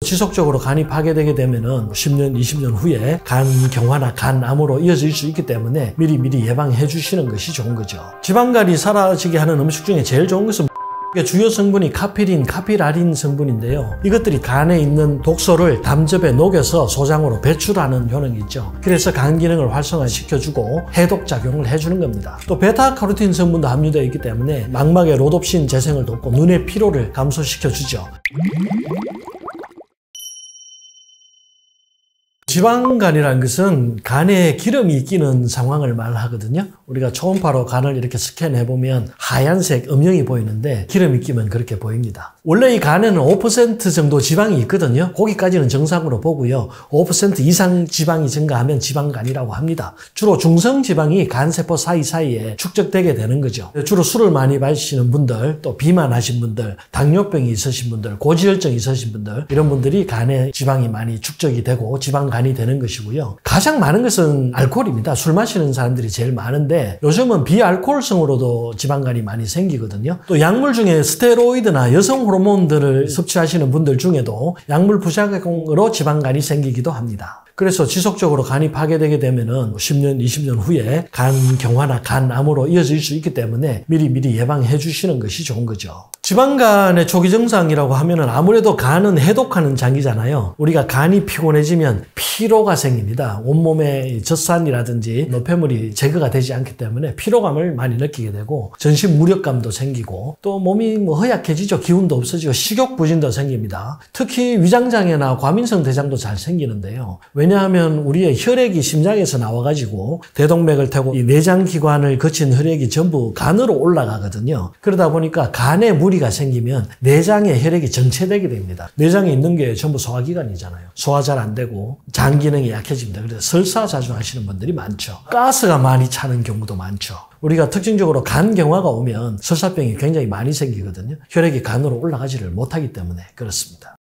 지속적으로 간이 파괴되게 되면은 10년, 20년 후에 간경화나 간암으로 이어질 수 있기 때문에 미리 예방해 주시는 것이 좋은 거죠. 지방간이 사라지게 하는 음식 중에 제일 좋은 것은 주요 성분이 카피린, 카피라린 성분인데요. 이것들이 간에 있는 독소를 담즙에 녹여서 소장으로 배출하는 효능이 있죠. 그래서 간 기능을 활성화시켜주고 해독작용을 해주는 겁니다. 또 베타카로틴 성분도 함유되어 있기 때문에 망막의 로놉신 재생을 돕고 눈의 피로를 감소시켜주죠. 지방간이라는 것은 간에 기름이 끼는 상황을 말하거든요. 우리가 초음파로 간을 이렇게 스캔해보면 하얀색 음영이 보이는데 기름이 끼면 그렇게 보입니다. 원래 이 간에는 5% 정도 지방이 있거든요. 거기까지는 정상으로 보고요. 5% 이상 지방이 증가하면 지방간이라고 합니다. 주로 중성지방이 간세포 사이사이에 축적되게 되는 거죠. 주로 술을 많이 마시는 분들, 또 비만하신 분들, 당뇨병이 있으신 분들, 고지혈증이 있으신 분들, 이런 분들이 간에 지방이 많이 축적이 되고 지방간이 되는 것이고요. 가장 많은 것은 알코올입니다. 술 마시는 사람들이 제일 많은데 요즘은 비알코올성으로도 지방간이 많이 생기거든요. 또 약물 중에 스테로이드나 여성 호르몬들을 섭취하시는 분들 중에도 약물 부작용으로 지방간이 생기기도 합니다. 그래서 지속적으로 간이 파괴되게 되면은 10년, 20년 후에 간경화나 간암으로 이어질 수 있기 때문에 미리 예방해 주시는 것이 좋은 거죠. 지방간의 초기 증상이라고 하면은 아무래도 간은 해독하는 장기잖아요. 우리가 간이 피곤해지면 피로가 생깁니다. 온몸에 젖산이라든지 노폐물이 제거가 되지 않기 때문에 피로감을 많이 느끼게 되고 전신 무력감도 생기고 또 몸이 허약해지죠. 기운도 없어지고 식욕부진도 생깁니다. 특히 위장장애나 과민성 대장도 잘 생기는데요. 왜냐하면 우리의 혈액이 심장에서 나와가지고 대동맥을 타고 이 내장기관을 거친 혈액이 전부 간으로 올라가거든요. 그러다 보니까 간에 무리가 생기면 내장에 혈액이 정체되게 됩니다. 내장에 있는 게 전부 소화기관이잖아요. 소화 잘 안 되고 장 기능이 약해집니다. 그래서 설사 자주 하시는 분들이 많죠. 가스가 많이 차는 경우도 많죠. 우리가 특징적으로 간경화가 오면 설사병이 굉장히 많이 생기거든요. 혈액이 간으로 올라가지를 못하기 때문에 그렇습니다.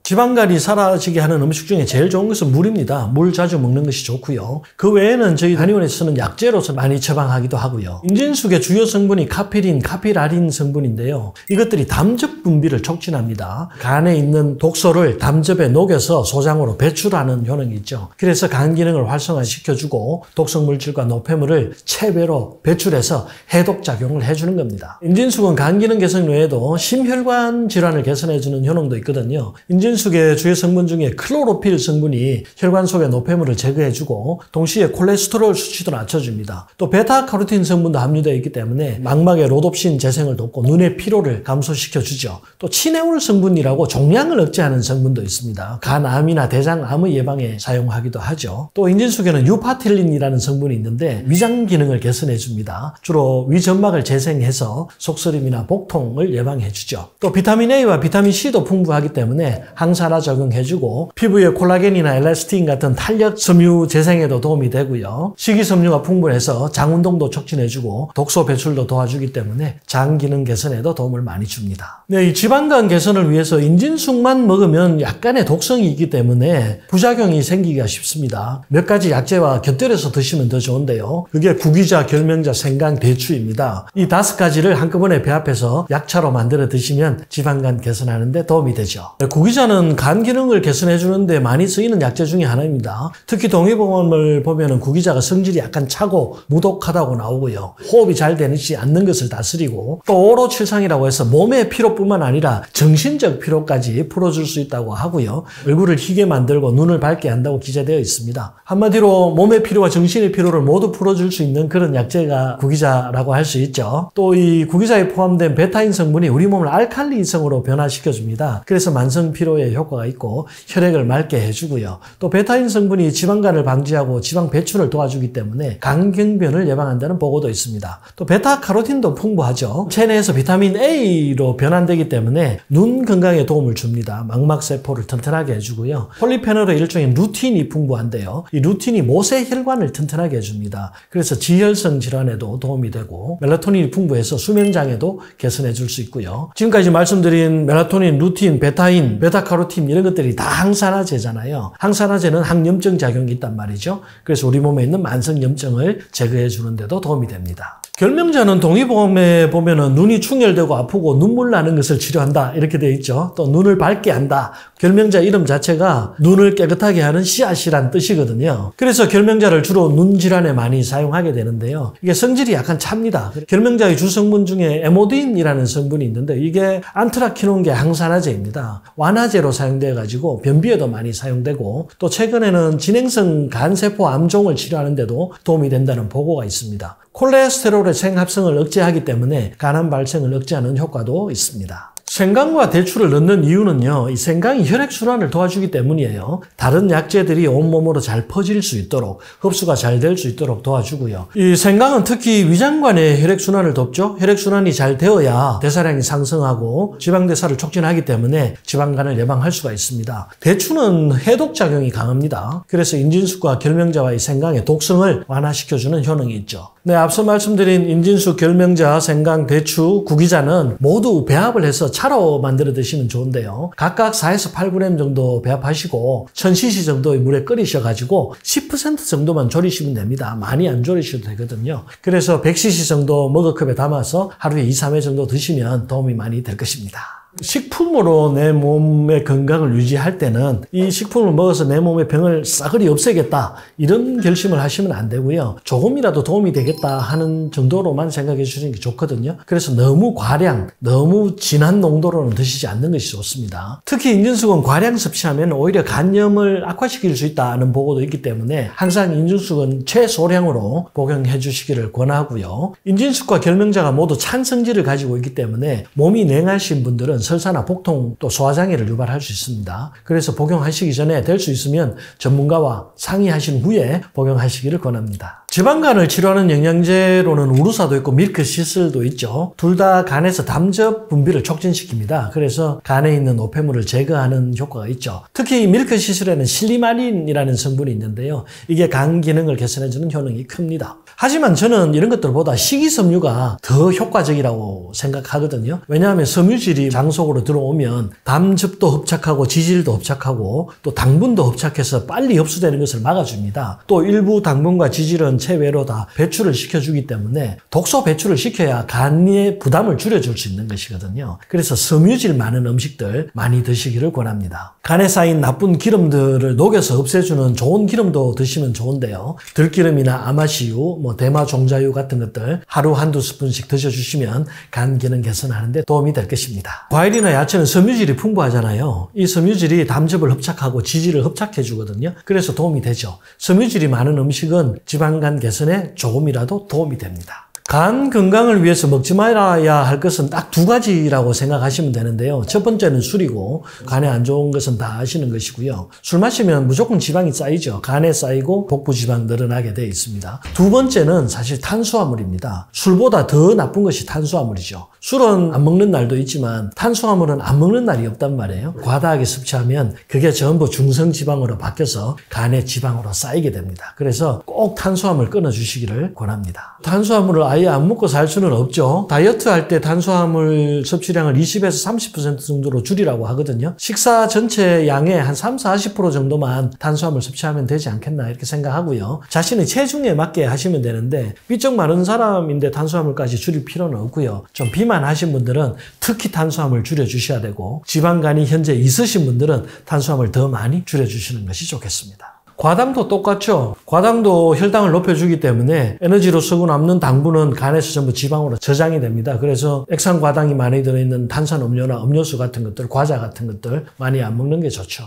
지방간이 사라지게 하는 음식 중에 제일 좋은 것은 물입니다. 물 자주 먹는 것이 좋고요. 그 외에는 저희 한의원에서 쓰는 약재로서 많이 처방하기도 하고요. 인진숙의 주요 성분이 카피린, 카피라린 성분인데요. 이것들이 담즙 분비를 촉진합니다. 간에 있는 독소를 담즙에 녹여서 소장으로 배출하는 효능이 있죠. 그래서 간 기능을 활성화시켜주고 독성 물질과 노폐물을 체배로 배출해서 해독작용을 해주는 겁니다. 인진숙은 간 기능 개선 외에도 심혈관 질환을 개선해주는 효능도 있거든요. 인진숙의 주요 성분 중에 클로로필 성분이 혈관 속의 노폐물을 제거해주고 동시에 콜레스테롤 수치도 낮춰줍니다. 또 베타카로틴 성분도 함유되어 있기 때문에 망막의 로놉신 재생을 돕고 눈의 피로를 감소시켜주죠. 또 치네올 성분이라고 종양을 억제하는 성분도 있습니다. 간암이나 대장암의 예방에 사용하기도 하죠. 또 인진숙에는 유파틸린이라는 성분이 있는데 위장 기능을 개선해줍니다. 주로 위점막을 재생해서 속쓰림이나 복통을 예방해주죠. 또 비타민 A와 비타민 C도 풍부하기 때문에 항산화 적용해주고 피부의 콜라겐이나 엘라스틴 같은 탄력 섬유 재생에도 도움이 되고요. 식이섬유가 풍부해서 장 운동도 촉진해주고 독소 배출도 도와주기 때문에 장 기능 개선에도 도움을 많이 줍니다. 네, 이 지방간 개선을 위해서 인진숙만 먹으면 약간의 독성이 있기 때문에 부작용이 생기기가 쉽습니다. 몇 가지 약재와 곁들여서 드시면 더 좋은데요. 그게 구기자, 결명자, 생강, 대추입니다. 이 5가지를 한꺼번에 배합해서 약차로 만들어 드시면 지방간 개선하는 데 도움이 되죠. 구기자는 간 기능을 개선해 주는데 많이 쓰이는 약재 중에 하나입니다. 특히 동의보감을 보면은 구기자가 성질이 약간 차고 무독하다고 나오고요. 호흡이 잘 되지 않는 것을 다스리고 또 오로칠상이라고 해서 몸의 피로뿐만 아니라 정신적 피로까지 풀어줄 수 있다고 하고요. 얼굴을 희게 만들고 눈을 밝게 한다고 기재되어 있습니다. 한마디로 몸의 피로와 정신의 피로를 모두 풀어줄 수 있는 그런 약재가 구기자라고 할 수 있죠. 또 이 구기자에 포함된 베타인 성분이 우리 몸을 알칼리성으로 변화시켜줍니다. 그래서 만성 피로에 효과가 있고 혈액을 맑게 해주고요. 또 베타인 성분이 지방간을 방지하고 지방 배출을 도와주기 때문에 간경변을 예방한다는 보고도 있습니다. 또 베타카로틴도 풍부하죠. 체내에서 비타민 A로 변환되기 때문에 눈 건강에 도움을 줍니다. 망막세포를 튼튼하게 해주고요. 폴리페놀의 일종의 루틴이 풍부한데요. 이 루틴이 모세혈관을 튼튼하게 해줍니다. 그래서 지혈성 질환에도 도움이 되고 멜라토닌이 풍부해서 수면장애도 개선해 줄 수 있고요. 지금까지 말씀드린 멜라토닌, 루틴, 베타인, 베타카로틴 이런 것들이 다 항산화제잖아요. 항산화제는 항염증 작용이 있단 말이죠. 그래서 우리 몸에 있는 만성염증을 제거해 주는 데도 도움이 됩니다. 결명자는 동의보험에 보면은 눈이 충혈되고 아프고 눈물 나는 것을 치료한다 이렇게 되어 있죠. 또 눈을 밝게 한다. 결명자 이름 자체가 눈을 깨끗하게 하는 씨앗이란 뜻이거든요. 그래서 결명자를 주로 눈 질환에 많이 사용하게 되는데요. 이게 성질이 약간 찹니다. 결명자의 주성분 중에 에모딘이라는 성분이 있는데 이게 안트라키논계 항산화제입니다. 완화제로 사용돼 가지고 변비에도 많이 사용되고 또 최근에는 진행성 간세포 암종을 치료하는 데도 도움이 된다는 보고가 있습니다. 콜레스테롤의 생합성을 억제하기 때문에 간암 발생을 억제하는 효과도 있습니다. 생강과 대추를 넣는 이유는요, 이 생강이 혈액순환을 도와주기 때문이에요. 다른 약재들이 온몸으로 잘 퍼질 수 있도록, 흡수가 잘 될 수 있도록 도와주고요. 이 생강은 특히 위장관의 혈액순환을 돕죠. 혈액순환이 잘 되어야 대사량이 상승하고 지방대사를 촉진하기 때문에 지방간을 예방할 수가 있습니다. 대추는 해독작용이 강합니다. 그래서 인진숙과 결명자와 이 생강의 독성을 완화시켜주는 효능이 있죠. 네, 앞서 말씀드린 인진숙, 결명자, 생강, 대추, 구기자는 모두 배합을 해서 차로 만들어 드시면 좋은데요. 각각 4에서 8g 정도 배합하시고 1000cc 정도의 물에 끓이셔가지고 10% 정도만 졸이시면 됩니다. 많이 안 졸이셔도 되거든요. 그래서 100cc 정도 머그컵에 담아서 하루에 2, 3회 정도 드시면 도움이 많이 될 것입니다. 식품으로 내 몸의 건강을 유지할 때는 이 식품을 먹어서 내 몸의 병을 싸그리 없애겠다 이런 결심을 하시면 안 되고요. 조금이라도 도움이 되겠다 하는 정도로만 생각해 주시는 게 좋거든요. 그래서 너무 과량, 너무 진한 농도로는 드시지 않는 것이 좋습니다. 특히 인진숙은 과량 섭취하면 오히려 간염을 악화시킬 수 있다는 보고도 있기 때문에 항상 인진숙은 최소량으로 복용해 주시기를 권하고요. 인진숙과 결명자가 모두 찬 성질을 가지고 있기 때문에 몸이 냉하신 분들은 설사나 복통 또 소화장애를 유발할 수 있습니다. 그래서 복용하시기 전에 될 수 있으면 전문가와 상의하신 후에 복용하시기를 권합니다. 지방간을 치료하는 영양제로는 우루사도 있고 밀크시슬도 있죠. 둘 다 간에서 담즙 분비를 촉진시킵니다. 그래서 간에 있는 노폐물을 제거하는 효과가 있죠. 특히 밀크시슬에는 실리마린이라는 성분이 있는데요. 이게 간 기능을 개선해주는 효능이 큽니다. 하지만 저는 이런 것들보다 식이섬유가 더 효과적이라고 생각하거든요. 왜냐하면 섬유질이 장 속으로 들어오면 담즙도 흡착하고 지질도 흡착하고 또 당분도 흡착해서 빨리 흡수되는 것을 막아줍니다. 또 일부 당분과 지질은 체외로 다 배출을 시켜주기 때문에 독소 배출을 시켜야 간의 부담을 줄여줄 수 있는 것이거든요. 그래서 섬유질 많은 음식들 많이 드시기를 권합니다. 간에 쌓인 나쁜 기름들을 녹여서 없애주는 좋은 기름도 드시면 좋은데요. 들기름이나 아마시유, 대마 종자유 같은 것들 하루 한두 스푼씩 드셔주시면 간 기능 개선하는 데 도움이 될 것입니다. 과일이나 야채는 섬유질이 풍부하잖아요. 이 섬유질이 담즙을 흡착하고 지질을 흡착해 주거든요. 그래서 도움이 되죠. 섬유질이 많은 음식은 지방간 개선에 조금이라도 도움이 됩니다. 간 건강을 위해서 먹지 말아야 할 것은 딱 두 가지라고 생각하시면 되는데요. 첫 번째는 술이고 간에 안 좋은 것은 다 아시는 것이고요. 술 마시면 무조건 지방이 쌓이죠. 간에 쌓이고 복부 지방 늘어나게 되어 있습니다. 두 번째는 사실 탄수화물입니다. 술보다 더 나쁜 것이 탄수화물이죠. 술은 안 먹는 날도 있지만 탄수화물은 안 먹는 날이 없단 말이에요. 과다하게 섭취하면 그게 전부 중성지방으로 바뀌어서 간에 지방으로 쌓이게 됩니다. 그래서 꼭 탄수화물 끊어주시기를 권합니다. 탄수화물을 아예 안 먹고 살 수는 없죠. 다이어트 할 때 탄수화물 섭취량을 20에서 30% 정도로 줄이라고 하거든요. 식사 전체 양의 한 30-40% 정도만 탄수화물 섭취하면 되지 않겠나 이렇게 생각하고요. 자신의 체중에 맞게 하시면 되는데 비쪽 마른 사람인데 탄수화물까지 줄일 필요는 없고요. 좀 비만하신 분들은 특히 탄수화물 줄여주셔야 되고 지방간이 현재 있으신 분들은 탄수화물 더 많이 줄여주시는 것이 좋겠습니다. 과당도 똑같죠. 과당도 혈당을 높여주기 때문에 에너지로 쓰고 남는 당분은 간에서 전부 지방으로 저장이 됩니다. 그래서 액상과당이 많이 들어있는 탄산음료나 음료수 같은 것들, 과자 같은 것들 많이 안 먹는 게 좋죠.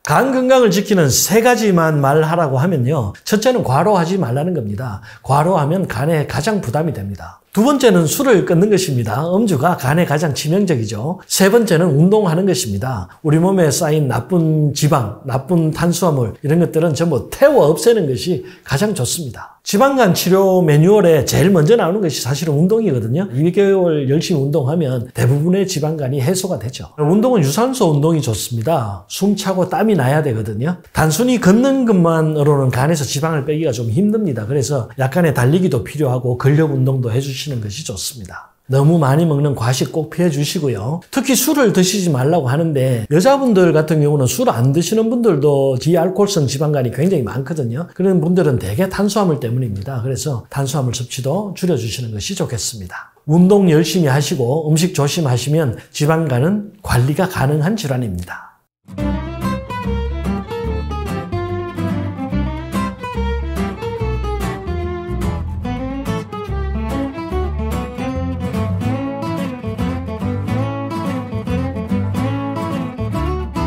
간 건강을 지키는 세 가지만 말하라고 하면요. 첫째는 과로하지 말라는 겁니다. 과로하면 간에 가장 부담이 됩니다. 두 번째는 술을 끊는 것입니다. 음주가 간에 가장 치명적이죠. 세 번째는 운동하는 것입니다. 우리 몸에 쌓인 나쁜 지방, 나쁜 탄수화물 이런 것들은 전부 태워 없애는 것이 가장 좋습니다. 지방간 치료 매뉴얼에 제일 먼저 나오는 것이 사실은 운동이거든요. 2개월 열심히 운동하면 대부분의 지방간이 해소가 되죠. 운동은 유산소 운동이 좋습니다. 숨 차고 땀이 나야 되거든요. 단순히 걷는 것만으로는 간에서 지방을 빼기가 좀 힘듭니다. 그래서 약간의 달리기도 필요하고 근력 운동도 해주시는 것이 좋습니다. 너무 많이 먹는 과식 꼭 피해 주시고요. 특히 술을 드시지 말라고 하는데 여자분들 같은 경우는 술 안 드시는 분들도 비알코올성 지방간이 굉장히 많거든요. 그런 분들은 대개 탄수화물 때문입니다. 그래서 탄수화물 섭취도 줄여주시는 것이 좋겠습니다. 운동 열심히 하시고 음식 조심하시면 지방간은 관리가 가능한 질환입니다.